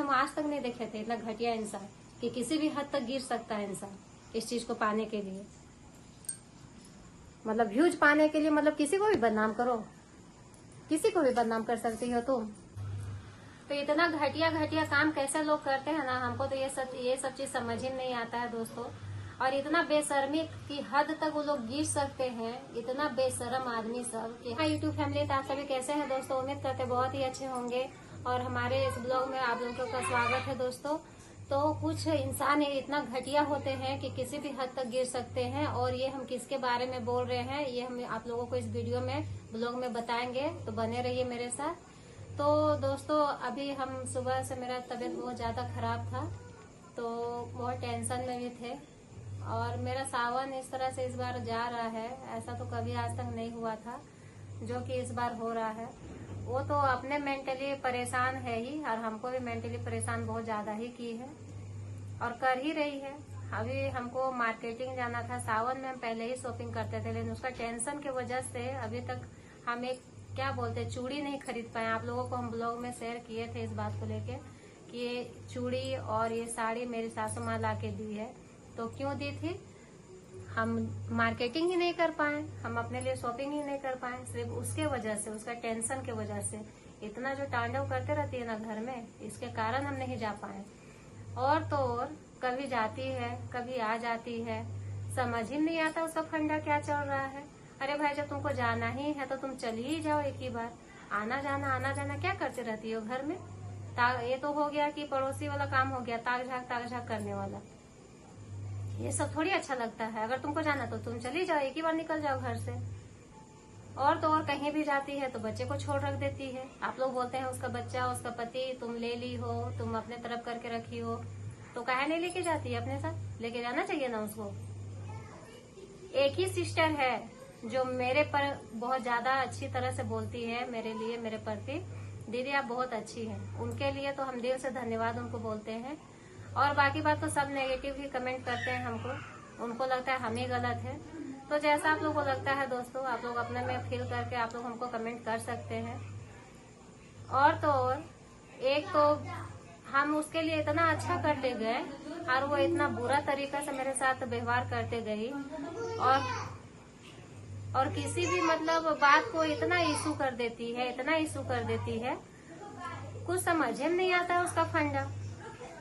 हम आज तक नहीं देखे थे इतना घटिया इंसान कि किसी भी हद तक गिर सकता है इंसान इस चीज को पाने के लिए। मतलब व्यूज पाने के लिए मतलब किसी को भी बदनाम करो, किसी को भी बदनाम कर सकती हो तुम। तो इतना घटिया घटिया काम कैसे लोग करते हैं ना, हमको तो ये सब चीज समझ ही नहीं आता है दोस्तों। और इतना बेशर्मी की हद तक वो लोग गिर सकते हैं, इतना बेशरम आदमी सब कि। हाँ यूट्यूब फैमिली, तो आप सभी कैसे हैं दोस्तों? उम्मीद करते बहुत ही अच्छे होंगे। और हमारे इस ब्लॉग में आप लोगों का स्वागत है दोस्तों। तो कुछ इंसान इतना घटिया होते हैं कि किसी भी हद तक गिर सकते हैं। और ये हम किसके बारे में बोल रहे हैं ये हम आप लोगों को इस वीडियो में ब्लॉग में बताएंगे, तो बने रहिए मेरे साथ। तो दोस्तों अभी हम सुबह से मेरा तबीयत बहुत ज़्यादा खराब था, तो बहुत टेंशन में भी थे। और मेरा सावन इस तरह से इस बार जा रहा है, ऐसा तो कभी आज तक नहीं हुआ था जो कि इस बार हो रहा है। वो तो अपने मेंटली परेशान है ही, और हमको भी मेंटली परेशान बहुत ज़्यादा ही की है और कर ही रही है। अभी हमको मार्केटिंग जाना था, सावन में हम पहले ही शॉपिंग करते थे, लेकिन उसका टेंशन की वजह से अभी तक हम एक क्या बोलते हैं चूड़ी नहीं खरीद पाए। आप लोगों को हम ब्लॉग में शेयर किए थे इस बात को लेके कि ये चूड़ी और ये साड़ी मेरी सासू माँ ला के दी है। तो क्यों दी थी? हम मार्केटिंग ही नहीं कर पाए, हम अपने लिए शॉपिंग ही नहीं कर पाए, सिर्फ उसके वजह से, उसका टेंशन के वजह से। इतना जो तांडव करते रहती है ना घर में, इसके कारण हम नहीं जा पाए। और तो और कभी जाती है कभी आ जाती है, समझ ही नहीं आता उसका फंडा क्या चल रहा है। अरे भाई जब तुमको जाना ही है तो तुम चली ही जाओ एक ही बार। आना जाना क्या करते रहती हो घर में? ये तो हो गया कि पड़ोसी वाला काम हो गया, ताक झाक करने वाला। ये सब थोड़ी अच्छा लगता है। अगर तुमको जाना तो तुम चली जाओ, एक ही बार निकल जाओ घर से। और तो और कहीं भी जाती है तो बच्चे को छोड़ रख देती है। आप लोग बोलते हैं उसका बच्चा, उसका पति तुम ले ली हो, तुम अपने तरफ करके रखी हो, तो काहे नहीं लेके जाती है अपने साथ? लेके जाना चाहिए ना उसको। एक ही सिस्टर है जो मेरे पर बहुत ज्यादा अच्छी तरह से बोलती है मेरे लिए, मेरे प्रति। दीदी आप बहुत अच्छी हैं, उनके लिए तो हम दिल से धन्यवाद उनको बोलते हैं। और बाकी बात तो सब नेगेटिव ही कमेंट करते हैं हमको, उनको लगता है हम ही गलत है। तो जैसा आप लोग को लगता है दोस्तों, आप लोग अपने में फील करके आप लोग हमको कमेंट कर सकते हैं। और तो और एक तो हम उसके लिए इतना अच्छा करते गए और वो इतना बुरा तरीका से मेरे साथ व्यवहार करते गई, और किसी भी मतलब बात को इतना इशू कर देती है, इतना इशू कर देती है, कुछ समझ ही नहीं आता है उसका फंडा।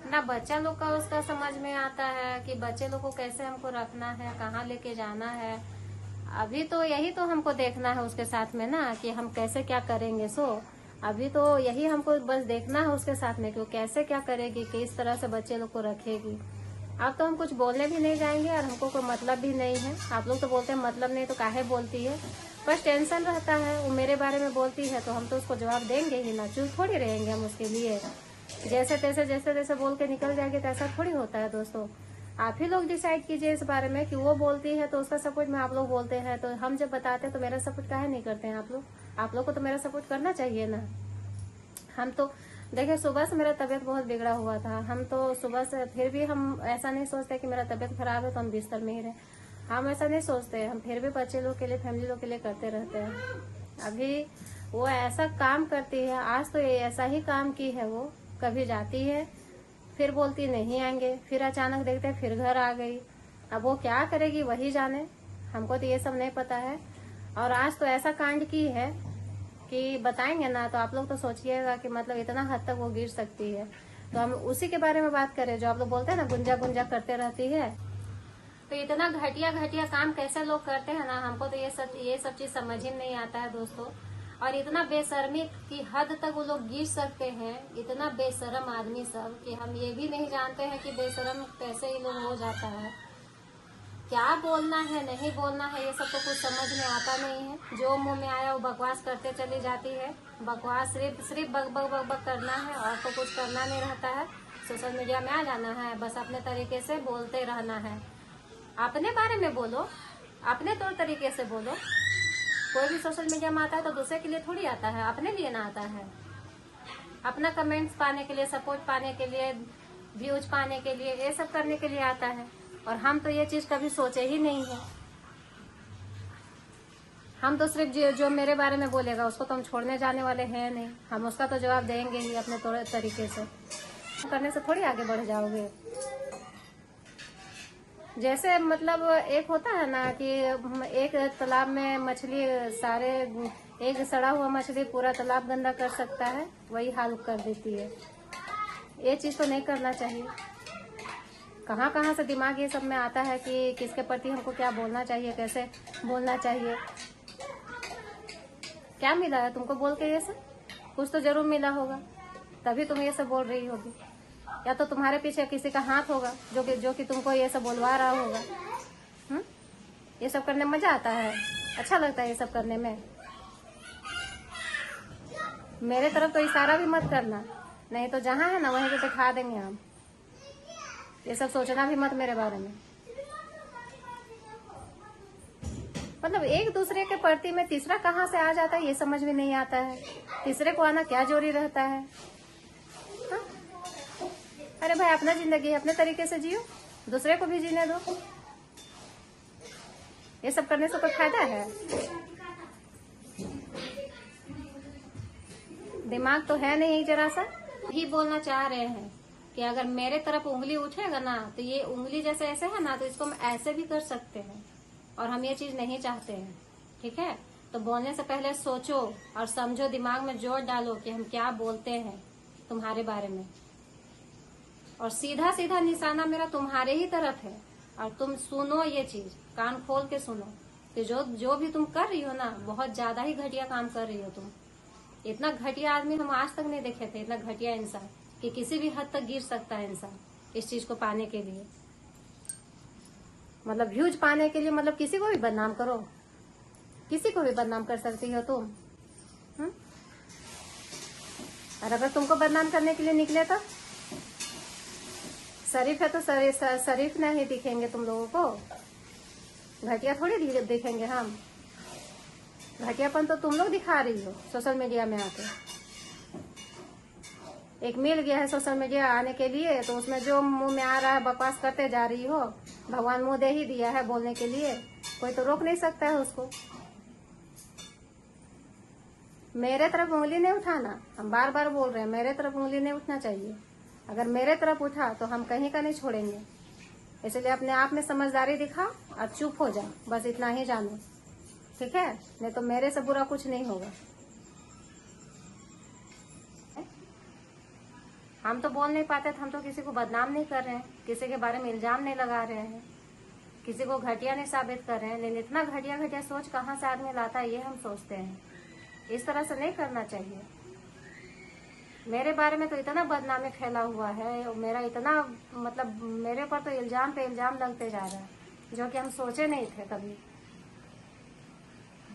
ना बच्चा लोग का उसका समझ में आता है कि बच्चे लोग को कैसे हमको रखना है, कहाँ लेके जाना है। अभी तो यही तो हमको देखना है उसके साथ में ना, कि हम कैसे क्या करेंगे। अभी तो यही हमको बस देखना है उसके साथ में कि वो कैसे क्या करेगी, किस तरह से बच्चे लोग को रखेगी। अब तो हम कुछ बोलने भी नहीं जाएंगे और हमको कोई मतलब भी नहीं है। आप लोग तो बोलते हैं मतलब नहीं तो काहे बोलती है, बस टेंशन रहता है। वो मेरे बारे में बोलती है तो हम तो उसको जवाब देंगे ही ना, चुप थोड़ी रहेंगे हम उसके लिए। जैसे तैसे बोल के निकल जाएंगे तो ऐसा थोड़ी होता है दोस्तों। आप ही लोग डिसाइड कीजिए इस बारे में कि वो बोलती है तो उसका सपोर्ट में आप लोग बोलते हैं, तो हम जब बताते हैं तो मेरा सपोर्ट काहे नहीं करते हैं आप लोग? आप लोग को तो मेरा सपोर्ट करना चाहिए ना। हम तो देखिए सुबह से मेरा तबीयत बहुत बिगड़ा हुआ था, हम तो सुबह से फिर भी हम ऐसा नहीं सोचते कि मेरा तबीयत खराब है तो हम बिस्तर में ही रहे। हम ऐसा नहीं सोचते, हम फिर भी बच्चे लोग के लिए, फैमिली लोग के लिए करते रहते हैं। अभी वो ऐसा काम करती है, आज तो ये ऐसा ही काम की है। वो कभी जाती है फिर बोलती नहीं आएंगे, फिर अचानक देखते हैं फिर घर आ गई। अब वो क्या करेगी वही जाने, हमको तो ये सब नहीं पता है। और आज तो ऐसा कांड की है कि बताएंगे ना तो आप लोग तो सोचिएगा कि मतलब इतना हद तक वो गिर सकती है। तो हम उसी के बारे में बात करें जो आप लोग बोलते हैं ना गुंजा गुंजा करते रहती है। तो इतना घटिया घटिया काम कैसे लोग करते हैं ना, हमको तो ये सब चीज समझ ही नहीं आता है दोस्तों। और इतना बेशर्मी की हद तक वो लोग गिर सकते हैं, इतना बेशरम आदमी सब कि हम ये भी नहीं जानते हैं कि बेशरम कैसे ये लोग हो जाता है। क्या बोलना है नहीं बोलना है ये सब तो कुछ समझ में आता नहीं है। जो मुंह में आया वो बकवास करते चली जाती है। बकवास सिर्फ बक बक बक बक करना है और तो कुछ करना नहीं रहता है। सोशल मीडिया में आ जाना है, बस अपने तरीके से बोलते रहना है। अपने बारे में बोलो, अपने तौर तरीके से बोलो। कोई भी सोशल मीडिया में आता है तो दूसरे के लिए थोड़ी आता है, अपने लिए ना आता है। अपना कमेंट्स पाने के लिए, सपोर्ट पाने के लिए, व्यूज पाने के लिए, ये सब करने के लिए आता है। और हम तो ये चीज कभी सोचे ही नहीं है। हम तो सिर्फ जो मेरे बारे में बोलेगा उसको तो हम छोड़ने जाने वाले हैं नहीं, हम उसका तो जवाब देंगे ही अपने तरीके से। करने से थोड़ी आगे बढ़ जाओगे। जैसे मतलब एक होता है ना कि एक तालाब में मछली सारे, एक सड़ा हुआ मछली पूरा तालाब गंदा कर सकता है, वही हाल कर देती है। ये चीज तो नहीं करना चाहिए। कहाँ कहाँ से दिमाग ये सब में आता है कि किसके प्रति हमको क्या बोलना चाहिए, कैसे बोलना चाहिए। क्या मिला है तुमको बोल के ये सब? कुछ तो जरूर मिला होगा, तभी तुम ये सब बोल रही होगी। या तो तुम्हारे पीछे किसी का हाथ होगा जो कि तुमको ये सब बोलवा रहा होगा। ये सब करने में मजा आता है, अच्छा लगता है ये सब करने में। मेरे तरफ तो इशारा भी मत करना, नहीं तो जहाँ है ना वहीं पे दिखा देंगे हम। ये सब सोचना भी मत मेरे बारे में। मतलब एक दूसरे के प्रति में तीसरा कहाँ से आ जाता है ये समझ में नहीं आता है। तीसरे को आना क्या जोरी रहता है? हा? अरे भाई अपना जिंदगी अपने तरीके से जियो, दूसरे को भी जीने दो। ये सब करने से कोई फायदा है? दिमाग तो है नहीं जरा सा। ही बोलना चाह रहे हैं कि अगर मेरे तरफ उंगली उठेगा ना तो ये उंगली जैसे ऐसे है ना तो इसको हम ऐसे भी कर सकते हैं, और हम ये चीज नहीं चाहते हैं। ठीक है, तो बोलने से पहले सोचो और समझो, दिमाग में जोर डालो कि हम क्या बोलते हैं तुम्हारे बारे में। और सीधा सीधा निशाना मेरा तुम्हारे ही तरफ है। और तुम सुनो ये चीज, कान खोल के सुनो कि जो भी तुम कर रही हो ना, बहुत ज्यादा ही घटिया काम कर रही हो तुम। इतना घटिया आदमी हम आज तक नहीं देखे थे, इतना घटिया इंसान कि किसी भी हद तक गिर सकता है इंसान इस चीज को पाने के लिए। मतलब व्यूज पाने के लिए मतलब किसी को भी बदनाम करो, किसी को भी बदनाम कर सकती हो तुम। और अगर तुमको बदनाम करने के लिए निकले तो शरीफ है तो शरीफ नहीं दिखेंगे तुम लोगों को, घटिया थोड़ी दिखेंगे हम। घटियापन तो तुम लोग दिखा रही हो सोशल मीडिया में आके। एक मिल गया है सोशल मीडिया आने के लिए, तो उसमें जो मुंह में आ रहा है बकवास करते जा रही हो। भगवान मुंह दे ही दिया है बोलने के लिए, कोई तो रोक नहीं सकता है उसको। मेरे तरफ उंगली नहीं उठाना, हम बार बार बोल रहे हैं, मेरे तरफ उंगली नहीं उठना चाहिए। अगर मेरे तरफ उठा तो हम कहीं का नहीं छोड़ेंगे। इसलिए अपने आप में समझदारी दिखाओ और चुप हो जाओ, बस इतना ही जानो। ठीक है, नहीं तो मेरे से बुरा कुछ नहीं होगा। हम तो बोल नहीं पाते, हम तो किसी को बदनाम नहीं कर रहे हैं, किसी के बारे में इल्जाम नहीं लगा रहे हैं, किसी को घटिया नहीं साबित कर रहे हैं। लेकिन इतना घटिया घटिया सोच कहाँ से आदमी लाता है ये हम सोचते हैं। इस तरह से नहीं करना चाहिए। मेरे बारे में तो इतना बदनामी फैला हुआ है, मेरा इतना मतलब मेरे पर तो इल्जाम पे इल्जाम लगते जा रहा है, जो कि हम सोचे नहीं थे कभी।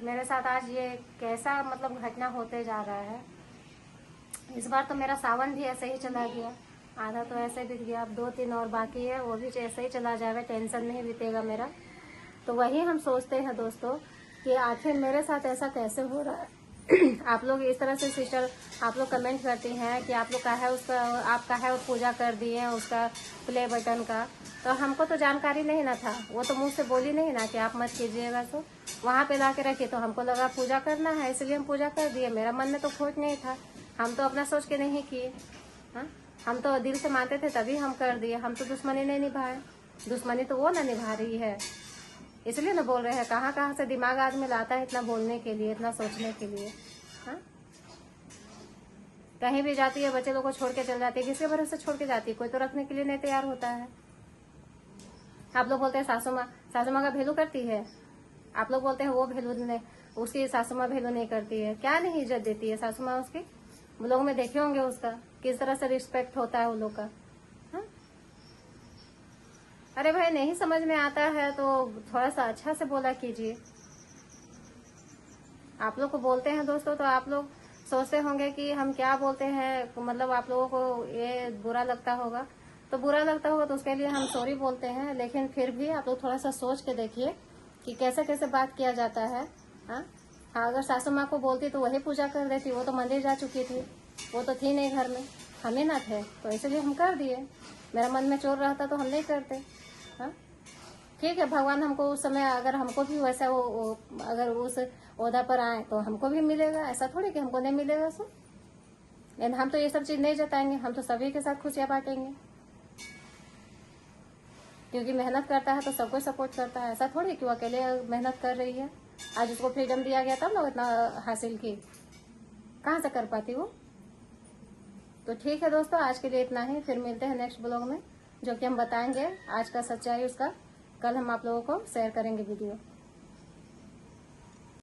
मेरे साथ आज ये कैसा मतलब घटना होते जा रहा है। इस बार तो मेरा सावन भी ऐसे ही चला गया, आधा तो ऐसे बीत गया, अब 2-3 और बाकी है, वो भी ऐसे ही चला जाएगा, टेंशन नहीं बीतेगा मेरा। तो वही हम सोचते हैं दोस्तों कि आखिर मेरे साथ ऐसा कैसे हो रहा है। आप लोग इस तरह से सिस्टर, आप लोग कमेंट करती हैं कि आप लोग का है उसका, आपका है पूजा कर दिए उसका प्ले बटन का, तो हमको तो जानकारी नहीं ना था। वो तो मुंह से बोली नहीं ना कि आप मत कीजिएगा, तो वहाँ पे ला के रखी, तो हमको लगा पूजा करना है इसलिए हम पूजा कर दिए। मेरा मन में तो खोट नहीं था, हम तो अपना सोच के नहीं किए। हाँ, हम तो दिल से मानते थे तभी हम कर दिए। हम तो दुश्मनी नहीं निभाए, दुश्मनी तो वो ना निभा रही है। इसलिए ना बोल रहे हैं, कहाँ कहाँ से दिमाग आदमी लाता है इतना बोलने के लिए, इतना सोचने के लिए। हाँ, कहीं भी जाती है बच्चे लोग को छोड़ के चल जाती है, किसके भरोसे छोड़ के जाती है? कोई तो रखने के लिए नहीं तैयार होता है। आप लोग बोलते हैं सासू माँ का वैल्यू करती है, आप लोग बोलते हैं वो वैल्यू नहीं, उसकी सासू माँ वैल्यू नहीं करती है। क्या नहीं इज्जत देती है सासू माँ उसकी? वो लोग में देखे होंगे उसका किस तरह से रिस्पेक्ट होता है उन लोग का। हाँ? अरे भाई नहीं समझ में आता है तो थोड़ा सा अच्छा से बोला कीजिए। आप लोग को बोलते हैं दोस्तों तो आप लोग सोचते होंगे कि हम क्या बोलते हैं, मतलब आप लोगों को ये बुरा लगता होगा। तो बुरा लगता होगा तो उसके लिए हम सॉरी बोलते हैं, लेकिन फिर भी आप लोग थोड़ा सा सोच के देखिए कि कैसे कैसे बात किया जाता है। हाँ, अगर सासू माँ को बोलती तो वही पूजा कर देती, वो तो मंदिर जा चुकी थी, वो तो थी नहीं घर में, हम ही ना थे, तो इसलिए हम कर दिए। मेरा मन में चोर रहता तो हम नहीं करते। हाँ, ठीक है, भगवान हमको उस समय अगर हमको भी वैसा अगर उस ओहदा पर आए तो हमको भी मिलेगा, ऐसा थोड़ी कि हमको नहीं मिलेगा। सो लेकिन हम तो ये सब चीज नहीं जताएंगे, हम तो सभी के साथ खुशियां बांटेंगे, क्योंकि मेहनत करता है तो सबको सपोर्ट करता है। ऐसा थोड़ी कि वो अकेले मेहनत कर रही है। आज उसको फ्रीडम दिया गया तब ना इतना हासिल की, कहाँ से कर पाती वो। तो ठीक है दोस्तों, आज के लिए इतना ही। फिर मिलते हैं नेक्स्ट ब्लॉग में, जो कि हम बताएंगे आज का सच्चाई उसका। कल हम आप लोगों को शेयर करेंगे वीडियो।